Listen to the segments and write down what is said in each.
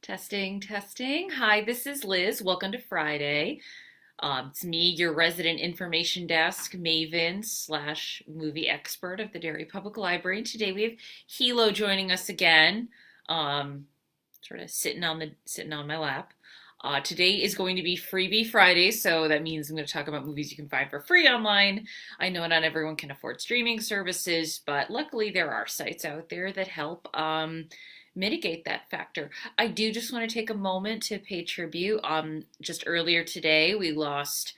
Testing, testing. Hi, this is Liz. Welcome to Friday. It's me, your resident information desk maven slash movie expert of the Derry Public Library. Today we have Hilo joining us again, um, sort of sitting on my lap. Today is going to be Freebie Friday, so that means I'm going to talk about movies you can find for free online. I know not everyone can afford streaming services, but luckily there are sites out there that help mitigate that factor. I do just want to take a moment to pay tribute. Just earlier today, we lost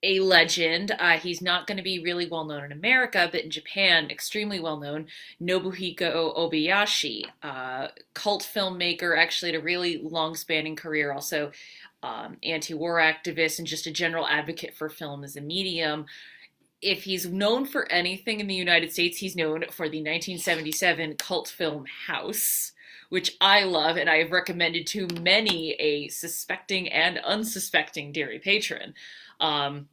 a legend. He's not going to be really well known in America, but in Japan, extremely well known. Nobuhiko Obayashi, cult filmmaker, actually had a really long spanning career, also anti war activist, and just a general advocate for film as a medium. If he's known for anything in the United States, he's known for the 1977 cult film House, which I love and I have recommended to many a suspecting and unsuspecting Dairy patron. Um,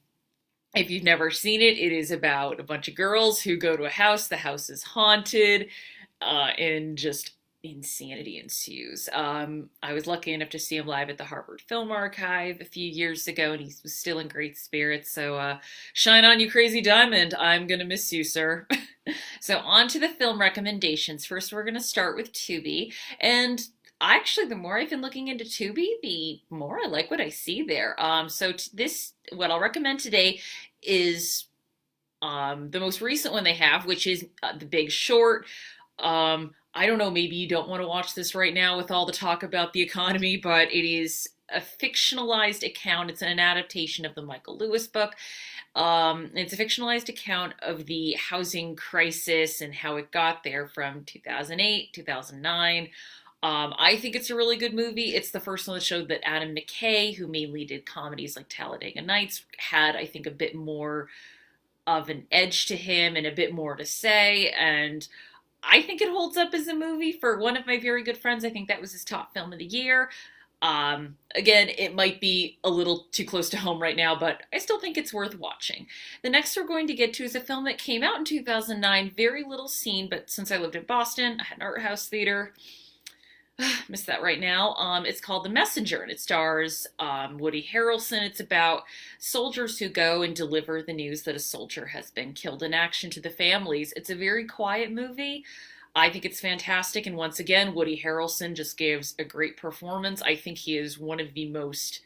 if you've never seen it, it is about a bunch of girls who go to a house. The house is haunted, and just insanity ensues. I was lucky enough to see him live at the Harvard Film Archive a few years ago, and he was still in great spirits. So, shine on, you crazy diamond. I'm gonna miss you, sir. So, on to the film recommendations. First, we're gonna start with Tubi, and actually, the more I've been looking into Tubi, the more I like what I see there. What I'll recommend today is the most recent one they have, which is The Big Short. I don't know, maybe you don't want to watch this right now with all the talk about the economy, but it is a fictionalized account. It's an adaptation of the Michael Lewis book. It's a fictionalized account of the housing crisis and how it got there from 2008, 2009. I think it's a really good movie. It's the first one that showed that Adam McKay, who mainly did comedies like Talladega Nights, had, I think, a bit more of an edge to him and a bit more to say. And I think it holds up as a movie. For one of my very good friends, I think that was his top film of the year. Again, it might be a little too close to home right now, but I still think it's worth watching. The next we're going to get to is a film that came out in 2009, very little seen, but since I lived in Boston, I had an art house theater. Miss that right now. It's called The Messenger, and it stars Woody Harrelson. It's about soldiers who go and deliver the news that a soldier has been killed in action to the families. It's a very quiet movie. I think it's fantastic, and once again, Woody Harrelson just gives a great performance. I think he is one of the most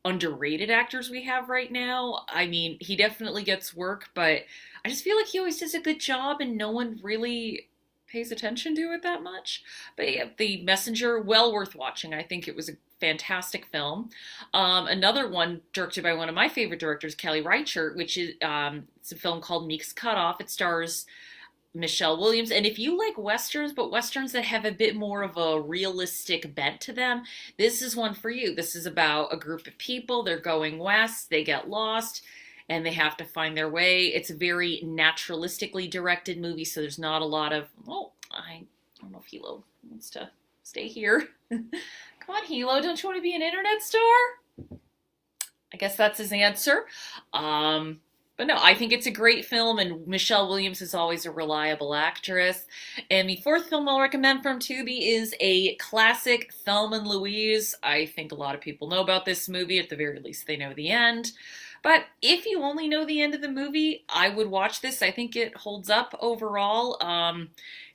underrated actors we have right now. I mean, he definitely gets work, but I just feel like he always does a good job, and no one really pays attention to it that much. But yeah, The Messenger, well worth watching. I think it was a fantastic film. Another one directed by one of my favorite directors, Kelly Reichardt, which is it's a film called Meek's Cutoff. It stars Michelle Williams. And if you like westerns, but westerns that have a bit more of a realistic bent to them, this is one for you. This is about a group of people. They're going west. They get lost and they have to find their way. It's a very naturalistically directed movie, so there's not a lot of, oh, I don't know if Hilo wants to stay here. Come on, Hilo, don't you want to be an internet star? I guess that's his answer. But no, I think it's a great film, and Michelle Williams is always a reliable actress. And the fourth film I'll recommend from Tubi is a classic, Thelma and Louise. I think a lot of people know about this movie. At the very least, they know the end. But if you only know the end of the movie, I would watch this. I think it holds up overall.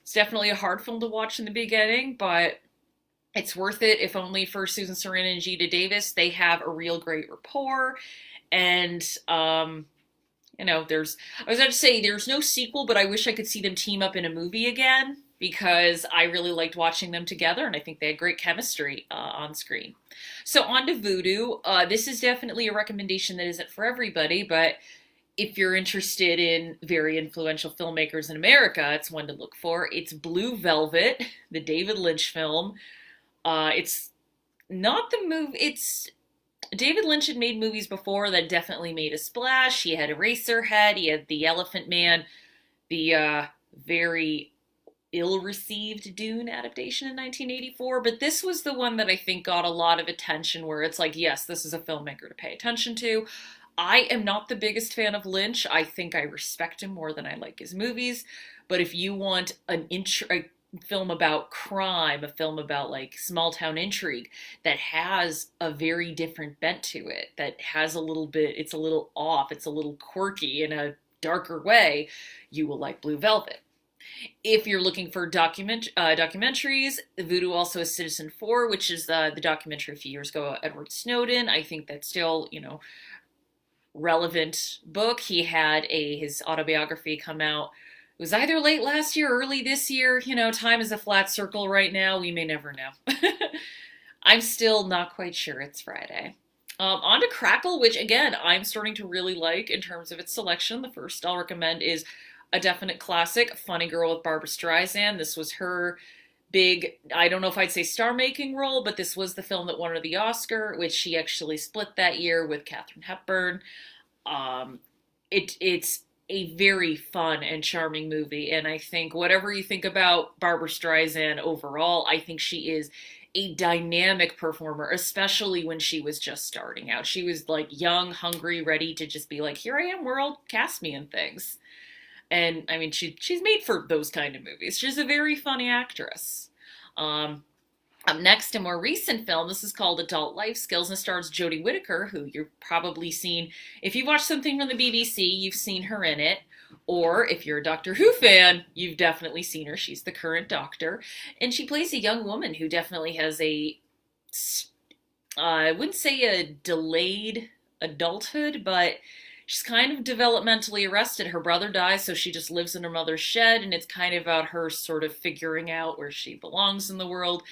It's definitely a hard film to watch in the beginning, but it's worth it, if only for Susan Sarandon and Gina Davis. They have a real great rapport. And I was about to say there's no sequel, but I wish I could see them team up in a movie again because I really liked watching them together, and I think they had great chemistry on screen. So on to Voodoo. This is definitely a recommendation that isn't for everybody, but if you're interested in very influential filmmakers in America, it's one to look for. It's Blue Velvet, the David Lynch film. It's not the movie. It's David Lynch had made movies before that definitely made a splash. He had Eraserhead. He had The Elephant Man, the very ill-received Dune adaptation in 1984. But this was the one that I think got a lot of attention, where it's like, yes, this is a filmmaker to pay attention to. I am not the biggest fan of Lynch. I think I respect him more than I like his movies. But if you want film about crime, a film about like small town intrigue that has a very different bent to it, that has a little bit, it's a little off, it's a little quirky in a darker way, you will like Blue Velvet. If you're looking for documentaries, Voodoo also has Citizen 4, which is the documentary a few years ago, Edward Snowden. I think that's still, relevant book. He had his autobiography come out. It was either late last year or early this year. Time is a flat circle right now. We may never know. I'm still not quite sure it's Friday. On to Crackle, which again, I'm starting to really like in terms of its selection. The first I'll recommend is a definite classic, Funny Girl with Barbara Streisand. This was her big, I don't know if I'd say star-making role, but this was the film that won her the Oscar, which she actually split that year with Katharine Hepburn. Um, it's a very fun and charming movie, and I think whatever you think about Barbara Streisand overall, I think she is a dynamic performer, especially when she was just starting out. She was like young, hungry, ready to just be like, here I am, world, cast me in things. And I mean, she's made for those kind of movies. She's a very funny actress. Um, Up next, a more recent film. This is called Adult Life Skills and stars Jodie Whittaker, who you've probably seen. If you've watched something from the BBC, you've seen her in it. Or if you're a Doctor Who fan, you've definitely seen her. She's the current Doctor. And she plays a young woman who definitely has I wouldn't say a delayed adulthood, but she's kind of developmentally arrested. Her brother dies, so she just lives in her mother's shed, and it's kind of about her sort of figuring out where she belongs in the world.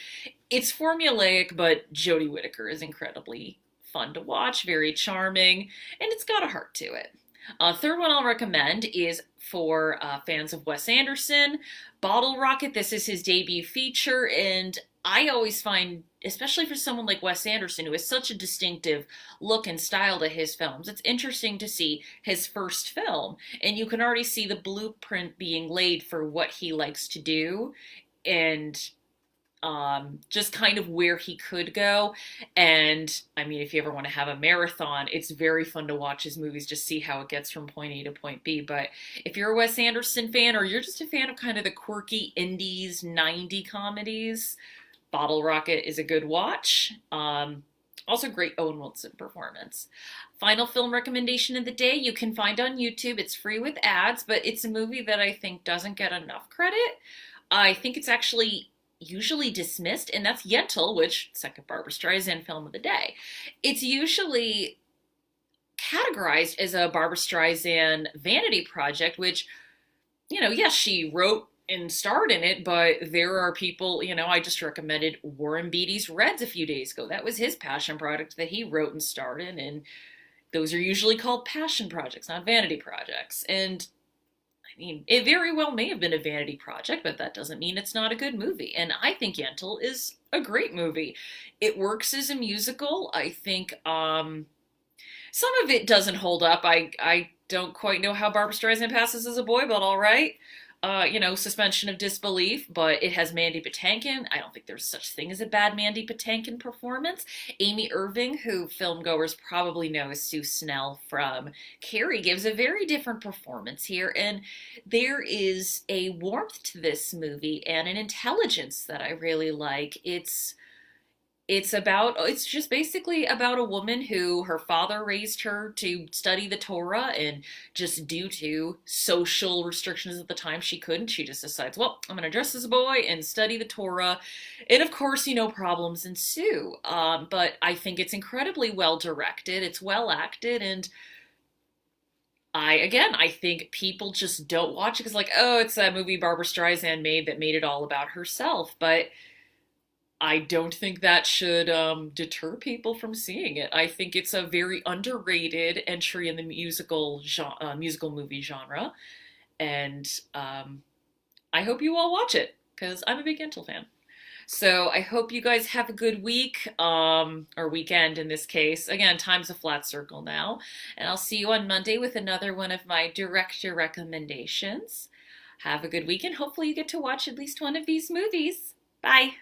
It's formulaic, but Jodie Whittaker is incredibly fun to watch, very charming, and it's got a heart to it. Third one I'll recommend is for fans of Wes Anderson, Bottle Rocket. This is his debut feature, and I always find, especially for someone like Wes Anderson, who has such a distinctive look and style to his films, it's interesting to see his first film, and you can already see the blueprint being laid for what he likes to do, and just kind of where he could go. And I mean, if you ever want to have a marathon, it's very fun to watch his movies, just see how it gets from point A to point B. But if you're a Wes Anderson fan, or you're just a fan of kind of the quirky indies 90 comedies, Bottle Rocket is a good watch. Also great Owen Wilson performance. Final film recommendation of the day you can find on YouTube. It's free with ads, but it's a movie that I think doesn't get enough credit. I think it's actually usually dismissed, and that's Yentl, which second Barbara Streisand film of the day. It's usually categorized as a Barbara Streisand vanity project, which, yes, she wrote and starred in it, but there are people, I just recommended Warren Beatty's Reds a few days ago. That was his passion project that he wrote and starred in, and those are usually called passion projects, not vanity projects. And I mean, it very well may have been a vanity project, but that doesn't mean it's not a good movie. And I think Yentl is a great movie. It works as a musical. I think some of it doesn't hold up. I don't quite know how Barbara Streisand passes as a boy, but all right. Suspension of disbelief, but it has Mandy Patinkin. I don't think there's such thing as a bad Mandy Patinkin performance. Amy Irving, who filmgoers probably know as Sue Snell from Carrie, gives a very different performance here, and there is a warmth to this movie and an intelligence that I really like. It's just basically about a woman who her father raised her to study the Torah, and just due to social restrictions at the time she couldn't. She just decides, well, I'm going to dress as a boy and study the Torah. And of course, problems ensue. But I think it's incredibly well directed. It's well acted, and I think people just don't watch it because like, oh, it's that movie Barbara Streisand made that made it all about herself. But I don't think that should deter people from seeing it. I think it's a very underrated entry in the musical movie genre, and I hope you all watch it because I'm a big Yentl fan. So I hope you guys have a good week, or weekend in this case. Again, time's a flat circle now, and I'll see you on Monday with another one of my director recommendations. Have a good weekend. Hopefully you get to watch at least one of these movies. Bye.